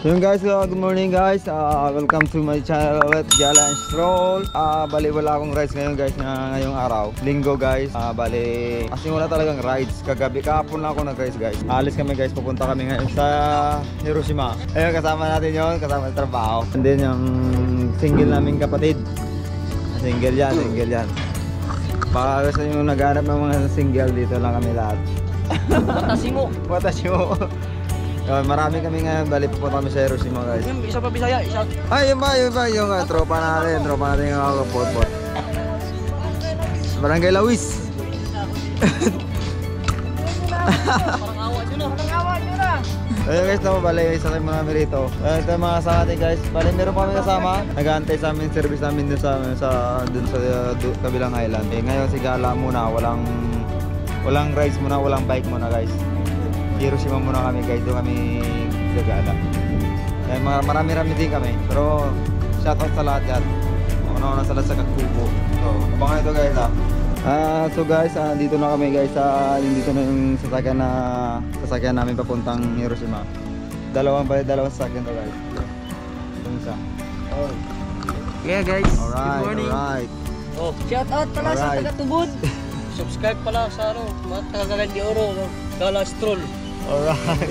Yun guys, good morning guys. Welcome to my channel ulit, Gala and Stroll. Bali wala akong rides ngayon guys ngayong araw. Linggo guys. Bali kasi wala talagang rides. Kagabi, kahapon lang ako nag-rides guys. Alis kami guys, pupunta kami ngayon sa Hiroshima. Ayun, kasama natin yon, kasama sa trabaho. And then yung single naming kapatid. Single yan. Baka gusto nyo naghanap ng mga single, dito lang kami lahat. Watasimo. Marami kami ngayon, bali pupunta kami sa Hiroshima guys. Yung isa pa Bisaya, isa. Ay, yun ba yung tropa natin yung kakapot-pot. Barangay Lawis. Parang awa nyo na. Ayun guys, bali isa tayo mga rito. Ito yung mga kasama natin guys. Bali meron pa kami kasama. Nag-aantay sa amin service namin dun sa kabilang island. Ngayon si Gala muna, walang rides muna, walang bike muna guys. Hiroshima muna kami guys, doon kami gagala. Marami-rami din kami, pero shoutout sa lahat yan. Una-una sa lahat sa Kakubo. So, abangan ito guys so guys, dito na kami guys. Dito na yung sasakyan namin papuntang Hiroshima. Dalawang sasakyan to guys. Yung isa. Yeah guys, Alright, good morning. alright. Oh, shoutout pala sa taga-Tubod. Subscribe pala sa mga taga-Cagayan de Oro, Gala Stroll. Alright.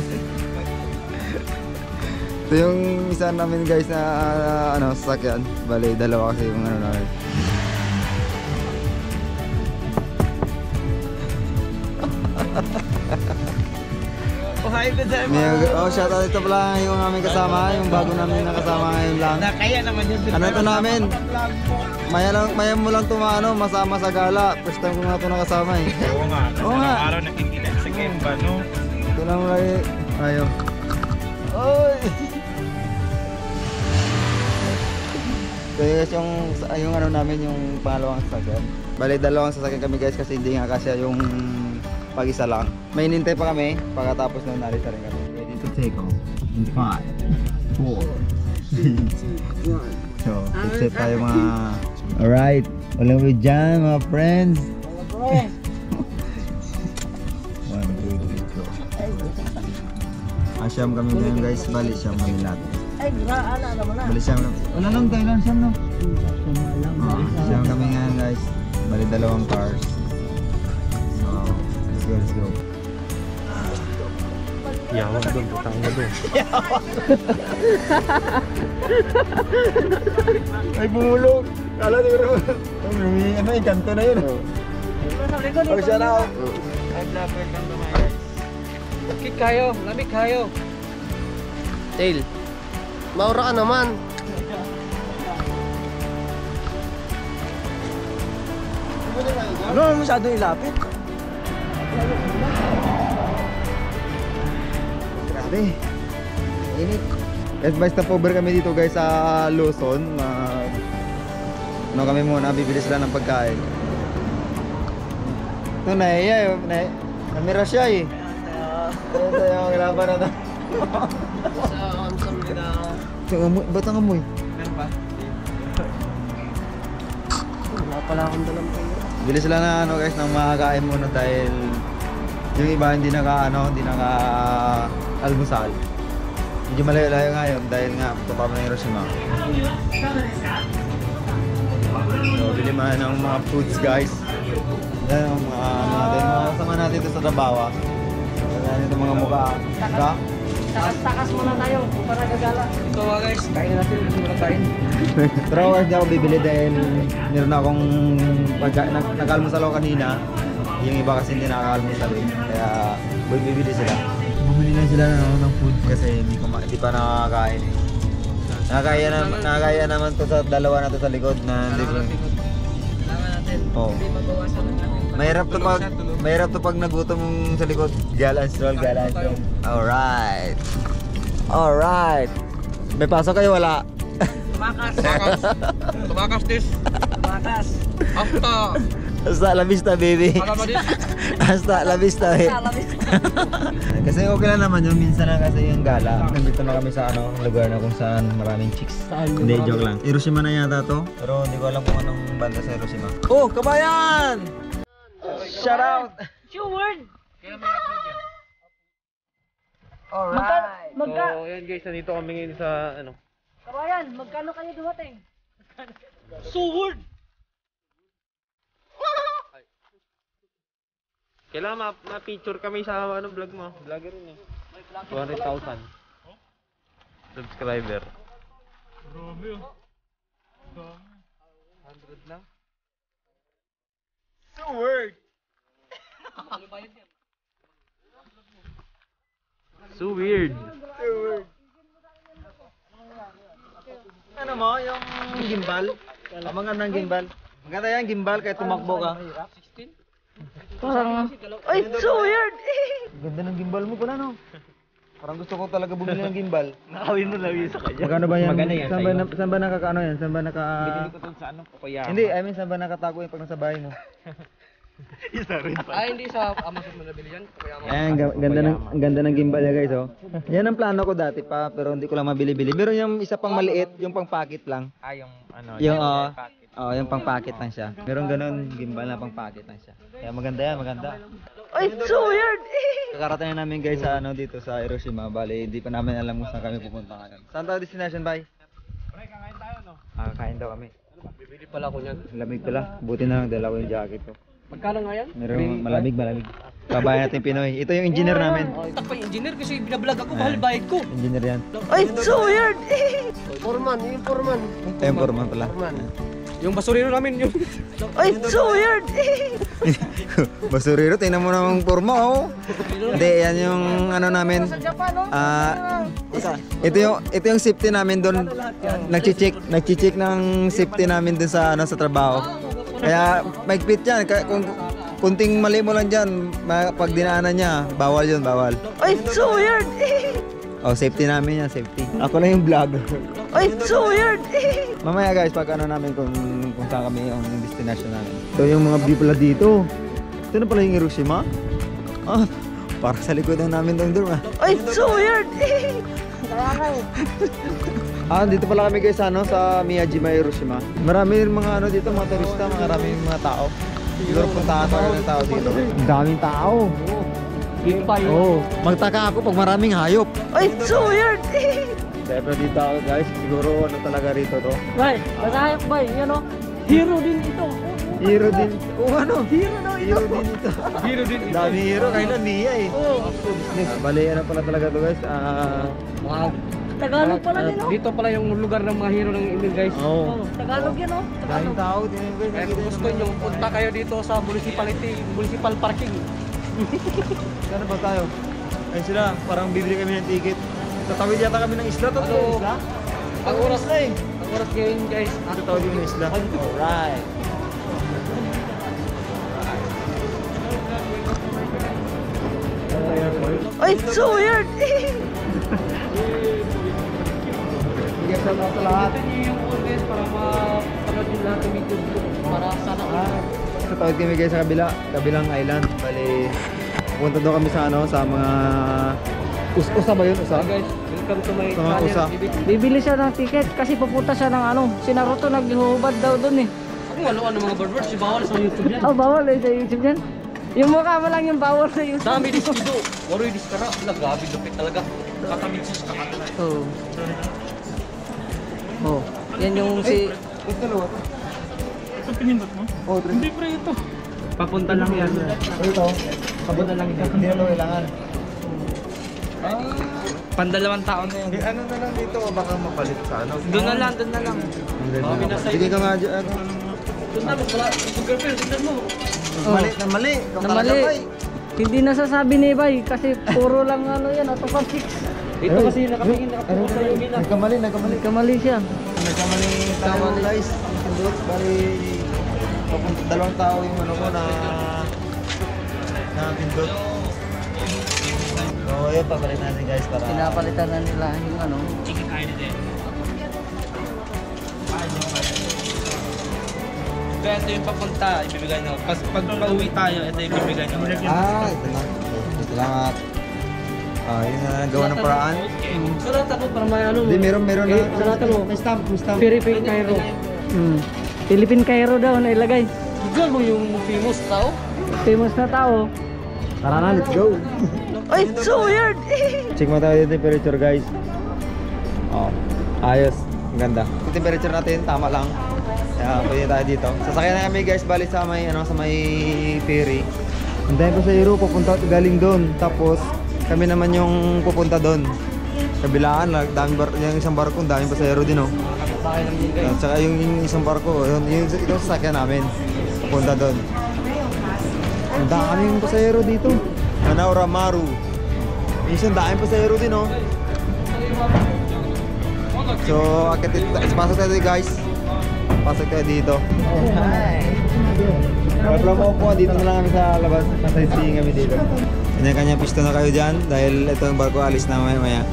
Ito yung isa namin guys na sasakyan. Bali, dalawa kasi yung namin. Shoutout, ito pala yung aming kasama, yung bago namin nakasama ngayon lang. Kaya naman yun. Ano ito namin? Maya mo lang masama sa gala. First time ko nga ito nakasama eh. Oo nga. Araw nakikinig sa Kemba, no? Ito lang lagi. Ayaw. Oy! Kaya guys, yung namin, yung pangalawang sasakyan. Bali, dalawang sasakyan kami guys kasi hindi nga kasi yung pag-isa lang. May hinintay pa kami, pagkatapos na nalis na rin kami. Ready to take off. 5, 4, 3, 2, 1. So, exit tayo mga... Alright, walang way dyan mga friends. 1, 2, 3, go. Asyam kami ngayon guys, bali siyam kami lahat. Bali siyam lang. Wala lang tayo lang siyam no? Siyam kami ngayon guys, bali dalawang cars. Let's go. Yawan doon, butang mo doon. Ay bumulong. Kala siguro. Yung kanto na yun. Oh, shout out. Kik kayo, lamig kayo. Tail, maura ka naman. Ano masyadong ilapit? Grabe. Init. Guys, by stopover kami dito guys sa Luzon. Kami muna, bibili sila ng pagkain. Ito naiya eh. Namira siya eh. Ito yung laban na ito. Sa kamsam nila. Ba't ang amoy? Meron ba? Wala pala akong dalang kayo. Bili sila na guys ng makakain muna dahil yung iba hindi naka-almusal. Medyo malayo-layo ngayon dahil nga pupunta kami ng Hiroshima. So bili man ng mga foods guys. Yan ang mga kasama natin dito sa Dabawa. Wala nito mga mukha. Takas muna tayo para gagala. Ito mga guys, kain natin. Muna kain. Pero hindi ako bibili dahil meron akong nag-almusal ako kanina. Yung iba kasi hindi nakaka-almusal eh. Kaya bibili sila. Bumili na sila ng food kasi hindi pa nakakain eh. Nakakaya naman to sa dalawa na to sa likod na hindi ko. Kailangan natin. Oo. Hindi mabawasan ng ano. Mahirap to pag nagutom sa likod. Gala and Stroll. Alright. May pasok kayo wala? Tumakas this. Tumakas. Hasta la vista baby. Hasta la vista eh. Kasi okay lang naman yun. Minsan na kasi yung gala. Nandito na kami sa lugar na kung saan maraming chicks. Hindi, joke lang. Hiroshima na yata to. Pero hindi ko alam kung anong banda sa Hiroshima. Oh, kabayan! Shout out! Show word! Alright. So, yan guys, nandito kami ngayon sa ano. Kabayan, magkano kayo dumating? Sword! Kailangan ma-feature kami sa ano vlog mo. Vlogger rin eh. 200,000 subscriber. Grabe oh. 100 lang. Sword! So weird. Ano mo, yung gimbal? Maganda ng gimbal. Maganda yan, gimbal, kahit tumakbo ka. Parang, ay, so weird! Ganda ng gimbal mo pala, no? Parang gusto ko talaga bumili ng gimbal. Nakawin mo lang yun sa kanya. Magkano ba yan? Maganda yan Saan ba nakakaano yan? Saan ba naka... Binili ko dun sa ano, papaya. Hindi, I mean, saan ba nakatago yung pag nasa bahay mo? Isa rin pa. Hindi sa Amazon mo nabili yan. Ayan, ganda ng gimbal niya guys, oh. Yan ang plano ko dati pa, pero hindi ko lang mabili-bili. Pero yung isa pang maliit, yung pang pocket lang. Yung ano, Yung, yung pang pocket lang siya. Meron ganun, gimbal na pang pocket lang siya. Kaya maganda yan, maganda. Ay, so weird! Kakarating na namin guys sa ano dito sa Hiroshima. Bale, hindi pa namin alam kung saan kami pupunta ngayon. Saan tayo destination, bay? Pre, kakain tayo no? Kain daw kami. Bibili pala ako niyan. Lamig pala. Buti na lang dala ko yung jacket ko. Magkano nga yan? Meron malamig. Kabayan natin Pinoy. Ito yung engineer namin. Tak pa yung engineer kasi binablog ako, mahal bayad ko. Engineer yan. Ay, so weird! Foreman, yung foreman. Ayun, foreman pala. Yung basurero namin yun. Ay, so weird! Basurero, tingnan mo namang forma, oh. Hindi, yan yung ano namin. Sa Japan, no? Ito yung safety namin doon. Nagchi-check ng safety namin doon sa ano sa trabaho. Kaya maigpit yan. Kung kunting mali mo lang dyan, pag dinaanan niya, bawal yun, bawal. Ay, so weird! Oh, safety namin yan, safety. Ako lang yung vlogger. Ay, so weird! Mamaya guys, pag ano namin kung saan kami yung destination namin. Ito yung mga view pala dito. Ito na pala yung Hiroshima. Para sa likod ng namin doon doon. Ay, so weird! Dito pala kami guys sa Miyajima, Hiroshima. Marami rin mga ano dito, mga turista, maraming mga tao. Siguro puntahan pa ng tao dito. Ang daming tao. Magtaka ako pag maraming hayop. Ay, so weird! Siyempre dito ako guys, siguro ano talaga rito to. Bay, masahayok bay, yan o. Hero din ito. Hero din. Ano? Hero daw ito. Hero din ito. Hero din ito. Dami hero, kailan niya eh. Bali, ano pala talaga to guys? Wow. Tagalog pala din, no? Dito pala yung lugar ng mga hero ng Emil guys. Oo. Tagalog yan, no? Daming tao din guys. Kaya kung gusto nyo, punta kayo dito sa municipal parking. Saan ba tayo? Ayun sila, parang bibili kami ng ticket. Tatawid yata kami ng isla to. Isla? Ang oras na eh. Ang oras ngayon guys. Tatawid yung isla. Alright. Ay, so weird! Sige, shout out sa lahat. Ito nyo yung all guys para mapanood yung lahat ng video dito. Para sana Tatawid kami guys sa kabilang island. Bali, punta doon kami sa sa mga usa ba yun? Usa? guys, welcome to my Sa mga usa. Bibili siya ng ticket kasi papunta siya ng si Naruto naghihubad daw doon eh. Ang ano mga bird si bawal sa YouTube yan. Oh, bawal eh sa YouTube yan. Yung mukha mo lang yung bawal sa YouTube. Dami disco do. Waroy diskara. Grabe lupit talaga. Kakamitsis kakatala. Oh. Oh. Yan yung si... Ito dalawa to. Ito pinindot mo? Oh, Hindi pre ito. Papunta lang yan. Ito. Papunta lang ito. Hindi na ito kailangan. Pandalawang taon na yan. Ano na lang dito, baka mapalit sa ano. Doon na lang, doon na lang. Sige ka nga dyan. Doon na, wala. Girlfriend, tignan mo. Mali. Namali. Hindi nasasabi ni Bay kasi puro lang yan, automatic. Ito kasi nakatingin, nakapunta sa yung gina. Kamali siya. Nagkamali tayo guys. Sindot, bali dalawang tao yung ano ko na pindot. So, yun, papalit natin guys para... Pinapalitan na nila yung Chicken ID din. Kaya ito yung papunta, ibibigay nyo. Pag pauwi tayo, ito yung ibibigay nyo. Ito lang. Ito lang. Yun na nagawa ng paraan. Sulat ako para may ano. Hindi, meron na. Sulat mo. May stamp. Philippine Cairo. Philippine Cairo daw na ilagay. Google mo yung famous tao. Famous na tao. Tara na, let's go. Ay, so weird! Check mo tayo yung temperature guys. Oh, ayos. Ang ganda. Yung temperature natin, tama lang. Kaya pwede tayo dito. Sasakyan na kami guys, balik sa may, sa may ferry. Ang dami pasahero, pupunta galing doon. Tapos, kami naman yung pupunta doon. Kabilaan, yung isang barko, daming pasahero din oh. At saka yung isang barko, yung sasakyan namin. Pupunta doon. Ang daming pasahero dito. Manaura Maru. Minsan daming pasahero din oh. So, pasok tayo dito guys. Pasok tayo dito. Wala mo po, dito na lang kami sa labas. Nasa-sightseeing kami dito. Kanya-kanya pisto na kayo dyan dahil ito yung barko alis na maya-maya.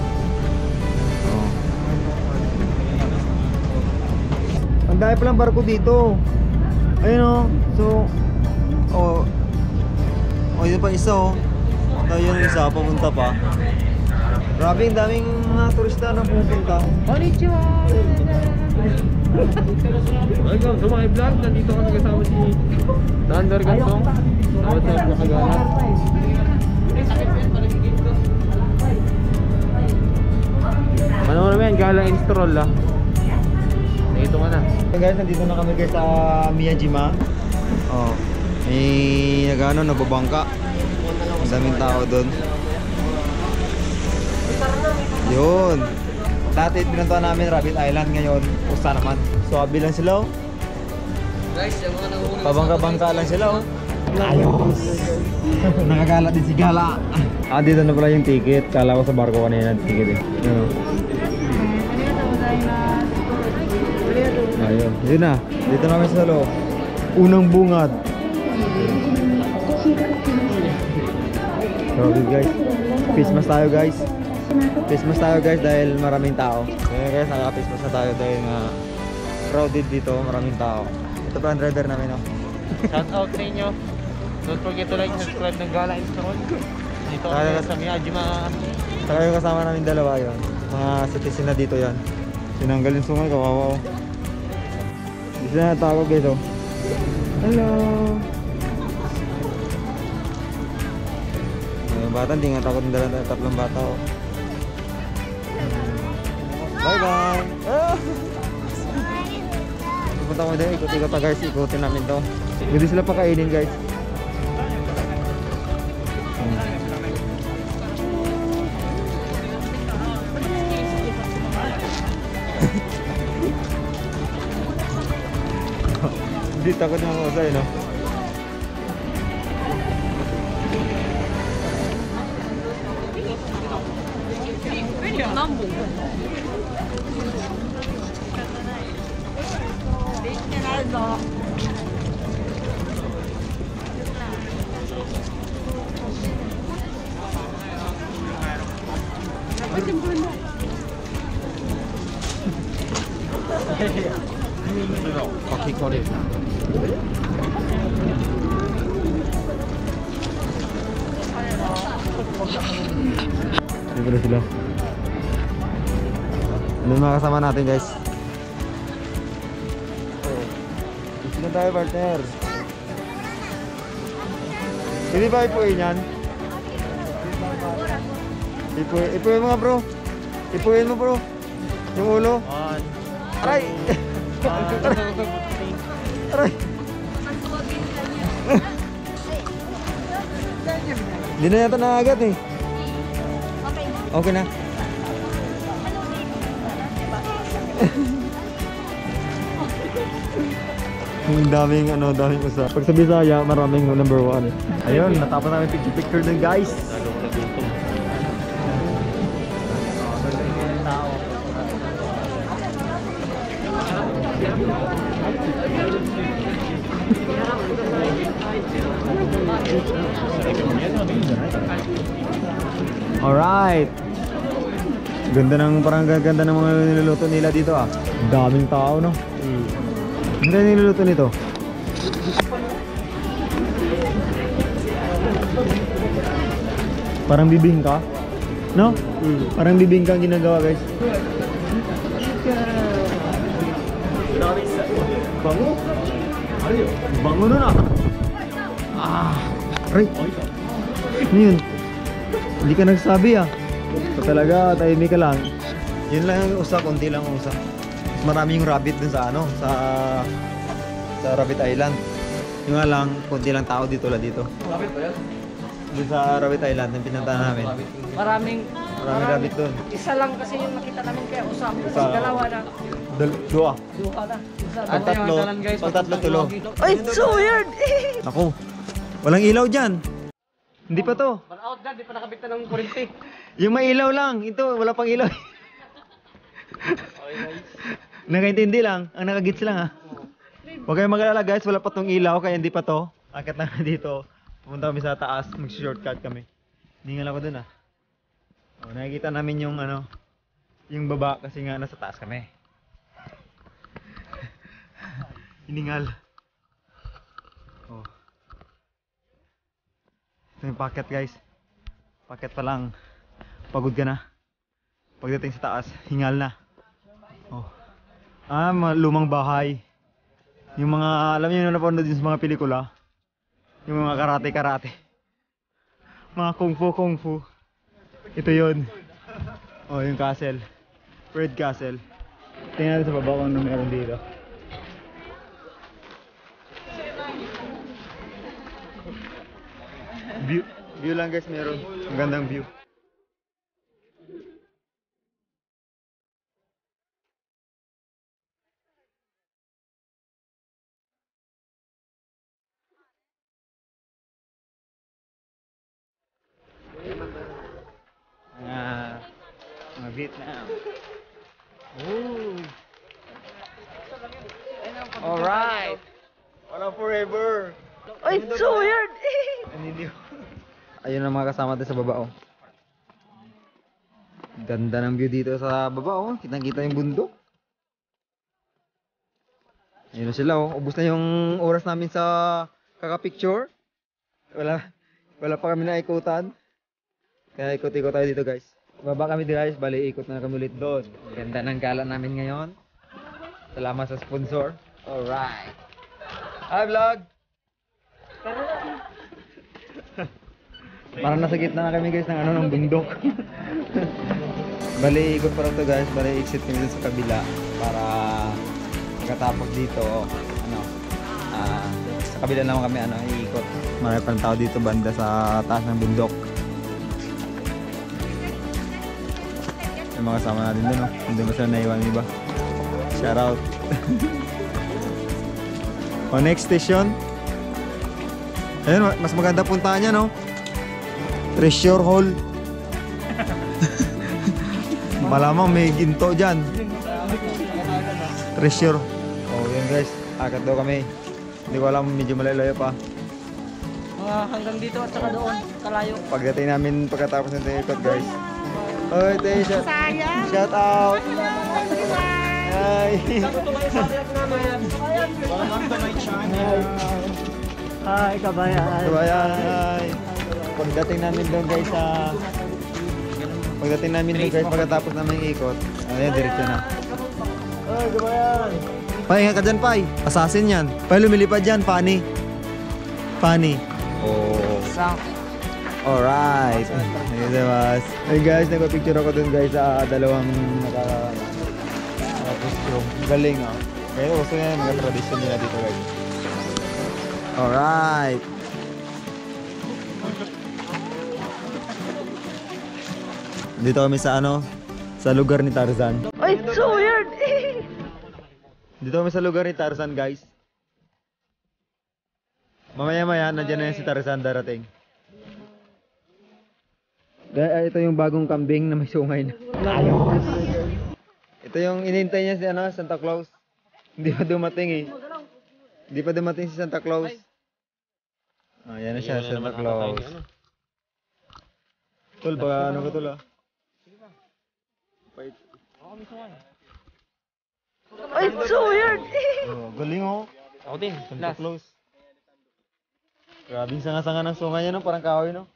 Oh. Ang dami palang barko dito. Ayun oh. So, yun pa isa oh. Tayo yung isa, papunta pa. Grabe, ang daming mga turista na pupunta. Konnichiwa! Welcome to my vlog. Nandito kami kasama si Thunder Gantong. Dapat sa nakagana. Ano mo naman, galang install ah. Nandito ka na. Guys, nandito na kami guys sa Miyajima. Oh, may nagbabangka. Ang daming tao doon. Yun. Dati pinuntahan namin Rabbit Island, ngayon Usta naman. So abi lang sila oh. Guys, yung mga nangungulong Pabangka-bangka lang sila oh. Ayos. Nakagala din si Gala. Dito na pala yung ticket. Kala ko sa barko kanina ticket eh. Ayun. Yun na. Dito namin sa loob. Unang bungad. Grabe guys. Christmas tayo guys. Christmas tayo guys dahil maraming tao. Kaya guys, naka-Christmas na tayo dahil nga crowded dito, maraming tao. Ito pa ang driver namin oh. Shout out sa inyo. Don't forget to like and subscribe ng Gala Install. Dito kami sa Miyajima. Saka yung kasama namin dalawa yun. Mga citizen na dito yan. Sinanggal yung sungay, kawawa oh. Dito na natawag guys oh. Hello! Yung bata, hindi nga takot ng tatlong bata oh. Bye bye! Pupunta ko din, ikot-ikot na guys, ikutin namin to. Hindi sila pakainin guys. Hindi takot yung mga usay no? Pakikorin. Dito na sila. Ano yung mga kasama natin guys? Dito na tayo partner. Hindi ba ipuin yan? Ipuin mo nga bro. Ipuin mo bro. Yung ulo. Aray! Aray! Hindi na yata nakagat eh. Okay na. Ang daming daming usap. Pag sa Bisaya, maraming number 1 eh. Ayun, natapos namin picture dun guys. Lalo ko nagutom. Alright. Parang ganda ng mga niluluto nila dito ah. Daming tao no. Ano yung niluluto nito? Parang bibingka. No? Parang bibingka ang ginagawa guys. Bango? Bango nun ah. Aray. Ano yun? Hindi ka nagsabi ah. So talaga, tahimik ka lang. Yun lang yung usa, konti lang ang usa. Mas marami yung rabbit dun sa ano, sa Rabbit Island. Yung nga lang, konti lang tao dito dito. Rabbit ba yan? Dun sa Rabbit Island, yung pinuntahan namin. Maraming Maraming rabbit dun. Isa lang kasi yung nakita namin kaya usap. Kasi Isa. dalawa na. Dua. Duha na. Isa. Ang tatlo, pag tatlo tulo. Ay, so weird! Ako, walang ilaw dyan. Hindi pa to. Man out dyan, di pa nakabitan ng kurente. Yung may ilaw lang. Ito, wala pang ilaw. Nakaintindi lang. Ang nakagits lang ha. Huwag kayong mag-alala guys. Wala pa tong ilaw kaya hindi pa to. Akit na dito. Pumunta kami sa taas. Mag-shortcut kami. Ningal ako dun ha. O, nakikita namin yung ano. Yung baba kasi nga nasa taas kami. Hiningal. Oh. Ito yung packet guys. Packet pa lang. Pagod ka na. Pagdating sa taas, hingal na. Oh. Mga lumang bahay. Yung mga, alam niyo na napanood din sa mga pelikula. Yung mga karate-karate. Mga kung fu. Ito yun. Oh, yung castle. Red Castle. Tingnan natin sa baba kung ano meron dito. View lang guys meron. Ang gandang view. Mga Vietnam. Ooh. Alright. Walang forever. Ay, so weird! Ayun ang mga kasama natin sa baba oh. Ganda ng view dito sa baba oh. Kitang-kita yung bundok. Ayun na sila oh. Ubus na yung oras namin sa kaka-picture. Wala pa kami naikutan. Kaya ikot-ikot tayo dito guys. Baba kami guys, bali ikot na kami ulit doon. Ganda ng gala namin ngayon. Salamat sa sponsor. Alright. Hi vlog! Parang nasa gitna na kami guys ng ano ng bundok. Bali ikot pa rin to guys, bali exit kami dun sa kabila para pagkatapos dito ano sa kabila naman kami ano iikot. Marami pa ng tao dito banda sa taas ng bundok. Yung mga kasama natin dun oh. Hindi mo sila naiwan iba. Shout out. O next station. Ayun, mas maganda puntahan niya no. Treasure Hall. Malamang may ginto dyan. Treasure. Oh yun guys, akit daw kami. Hindi ko alam, medyo malayo pa. Hanggang dito at saka doon, kalayo. Pagdating namin pagkatapos ng ikot guys. Oy, Tay, shout out. Hi. Hi, kabayan. Kabayan. Hi. Pagdating namin doon guys pagkatapos namin ikot. Ayan, diretso na. Oy, kabayan. Pai, ingat ka dyan, Pai. Assassin yan. Pai, lumilipad dyan, Pani. Oh. Alright. Hey guys, nagpa-picture ako dun guys sa dalawang naka-costume. Galing ah. Kaya uso yan, mga tradisyon nila dito guys. Alright. Dito kami sa ano, sa lugar ni Tarzan. Ay, so weird! Dito kami sa lugar ni Tarzan guys. Mamaya-maya, nandiyan na yan si Tarzan darating. Ito yung bagong kambing na may sungay na. Ayos! Ito yung inintay niya si ano, Santa Claus. Hindi pa dumating eh. Hindi pa dumating si Santa Claus. Ah, yan na siya, Santa Claus. Tol, baka ano ka tol ah? Ay, so weird! Oh, galing oh. Ako din. Santa Claus. Grabing sanga-sanga ng sungay niya no, parang kahoy no.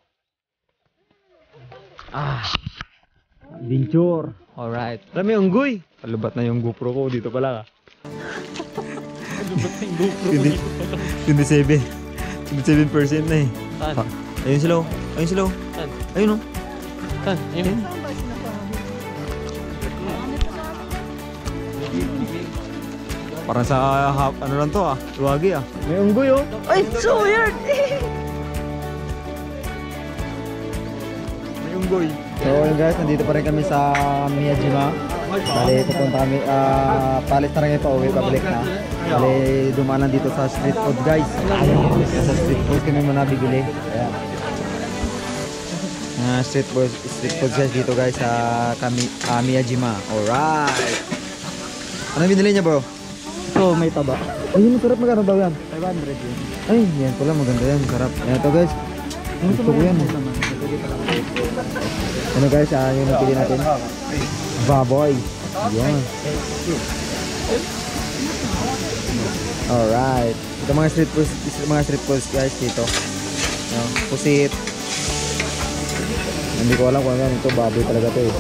Adventure. Alright. Dami unggoy. Palubat na yung GoPro ko dito pala ka. Palubat na yung GoPro ko dito pala. 27% na eh. Saan? Ayun sila oh. Ayun sila oh. Saan? Ayun oh. Saan? Yun. Parang sa ano lang to Luwagi May unggoy Ay, so weird! May unggoy. So yun guys, nandito pa rin kami sa Miyajima. Bali, pupunta kami, palis na rin pa uwi, pabalik na. Bali, dumaan lang dito sa street food guys. Sa street food kami muna bibili. Ayan. Street food guys dito guys sa Miyajima. Alright. Ano binili niya bro? So, may taba. Ay, yun, sarap. Magkano daw yan? 500 yun. Ay, yan pala, maganda yan, sarap. Ayan ito guys. Gusto ko yan. Ano guys, yung napili natin. Baboy. Yan. Alright. Ito mga street foods guys dito. Ayan, pusit. Hindi ko alam kung ano yan. Ito, baboy talaga ito eh.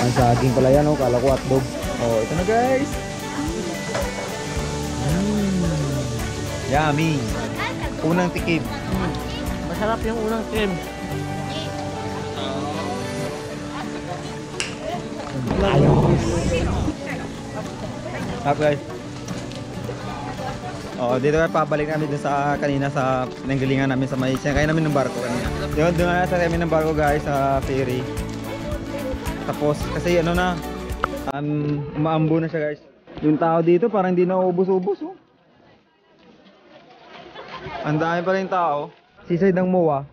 Ang saging pala yan, kala ko hotdog. Oh, ito na guys. Yummy. Unang tikib. Masarap yung unang trim. Up guys. Oh, dito kayo pabalik namin dun sa kanina sa nanggalingan namin sa may kaya namin ng barko kanina. Yun, doon na sa kami ng barko guys sa ferry. Tapos kasi ano na umaambo na siya guys. Yung tao dito parang hindi na ubos-ubos Ang dami pa rin tao. Seaside ng MOA.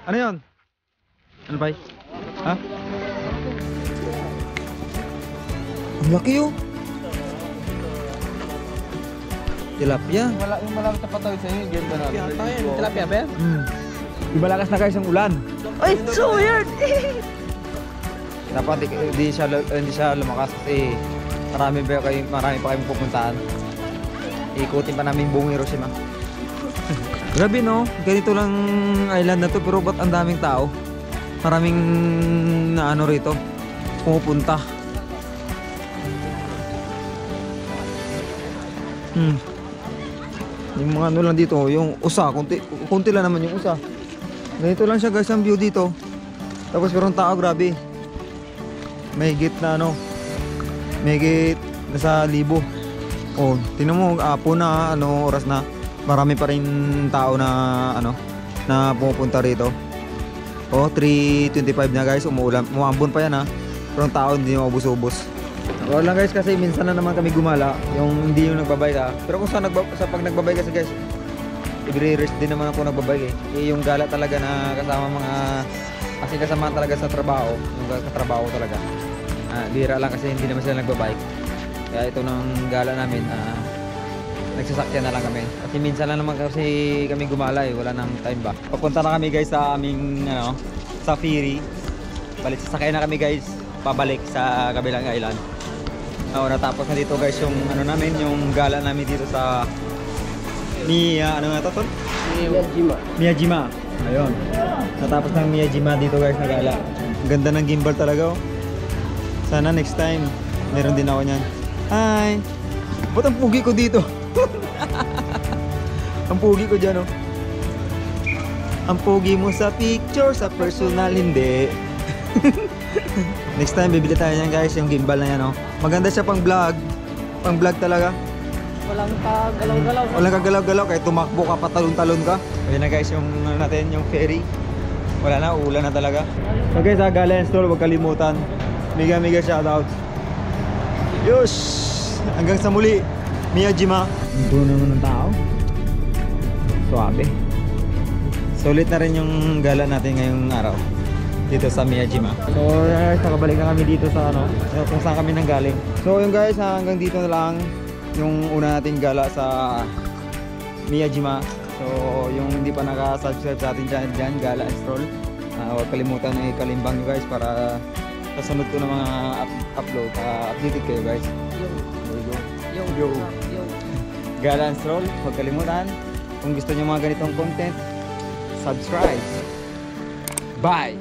Ano yun? Ano ba? Ha? Ang laki Tilapia. Yung malapit na patawid sa'yo, yung ganda natin. Tilapia ba yan? Ibalakas na guys ang ulan. Ay, so weird! Dapat hindi siya lumakas kasi marami pa kayong pupuntahan. Ikutin pa namin buong Hiroshima. Grabe no, ganito lang island na to pero ba't ang daming tao? Maraming na ano rito pumupunta. Yung mga ano lang dito, yung usa, kunti lang naman yung usa. Ganito lang siya guys ang view dito. Tapos merong tao, grabe. Mahigit na ano, mahigit nasa 1,000. Oh, tingnan mo, apo na, ano, oras na. Marami pa rin tao na, ano, na pumupunta rito. Oh, 3:25 na guys, umuulan. Umuambon pa yan ha. Pero ang tao hindi maubos-ubos. Wala lang guys kasi minsan na naman kami gumala. Yung hindi yung nagbabike ha. Pero kung pag nagbabike kasi guys, i-rest din naman ako nagbabike yung gala talaga na kasama mga kasi kasama talaga sa trabaho. Yung katrabaho talaga. Bira lang kasi hindi naman sila nagbabike. Kaya ito nang gala namin, nagsasakyan na lang kami. Kasi minsan lang naman kasi kami gumala wala nang time ba. Papunta na kami guys sa aming ano, sa ferry. Balik sasakay na kami guys, pabalik sa kabilang island. Natapos na dito guys yung ano namin, yung gala namin dito sa ano nga to? Miyajima. Ayun. Natapos ng Miyajima dito guys na gala. Ang ganda ng gimbal talaga Sana next time meron din ako niyan. Hi! Ba't ang pugi ko dito? Ang pugi ko dyan Ang pugi mo sa picture, sa personal hindi. Next time bibili tayo niyan guys, yung gimbal na yan Maganda siya pang vlog. Pang vlog talaga. Walang kagalaw-galaw. Walang kagalaw-galaw kahit tumakbo ka, patalon-talon ka. Ayun na guys yung ano natin, yung ferry. Wala na, ulan na talaga. So guys, Gala Store, huwag kalimutan. Mega shoutouts. Yus! Hanggang sa muli, Miyajima. Ito naman ng tao. Suabe. Sulit na rin yung gala natin ngayong araw dito sa Miyajima. So guys, nakabalik na kami dito sa ano, kung saan kami nanggaling. So yun guys, hanggang dito na lang yung una nating gala sa Miyajima. So yung hindi pa naka-subscribe sa ating channel dyan, Gala and Stroll, huwag kalimutan na ikalimbang nyo guys para sa sunod ko na mga upload. Updated kayo guys. Yo. Gala and Stroll, huwag kalimutan. Kung gusto nyo mga ganitong content, subscribe. Bye!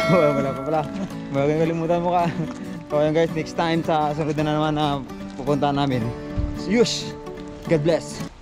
Wala pa pala. Huwag kalimutan mo ka. So yun guys, next time sa sunod na naman na pupuntahan namin. Yush! God bless!